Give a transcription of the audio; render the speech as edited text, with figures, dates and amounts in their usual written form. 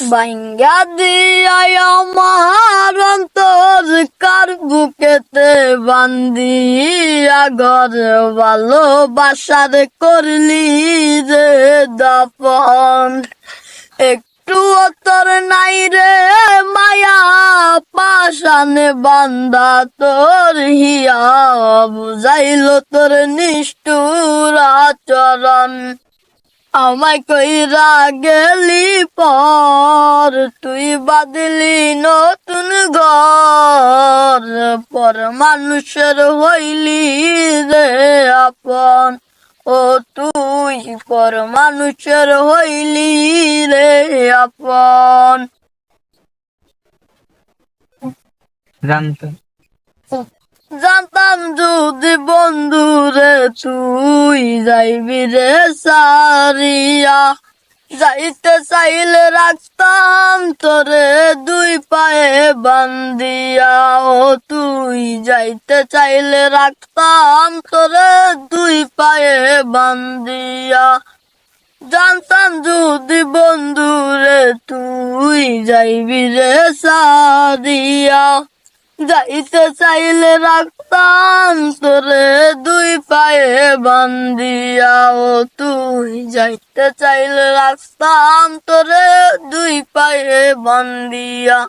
ভাঙ্গা দিয়াই আমার অন্তর কার বুকেতে বান্দিয়া ঘর ভালোবাসার করলি রে দাপন। একটু তোর নাই রে মায়া পাশানে বান্দা তোর হিয়া বুঝাইল তোর নিষ্ঠুর আচরণ। আমায় কইরা গেলি পর তুই বাদলি নতুন ঘর, পর মানুষের হইলি রে আপন। ও তুই পর মানুষের হইলি রে আপন। জানতাম যদি বন্ধুরে তুই যাইবি রে সারিয়া, যাইতে চাইলে রাখতাম তোরে দুই পায়ে বান্দিয়া। ও তুই যাইতে চাইলে রাখতাম তোরে দুই পায়ে বান্দিয়া। জানতাম যদি বন্ধুরে তুই যাইবি রে সারিয়া, যাইতে চাইলে রাখতাম তোরে দুই পায়ে বান্দিয়া। ও তুই যাইতে চাইলে রাখতাম তোরে দুই পায়ে বান্দিয়া।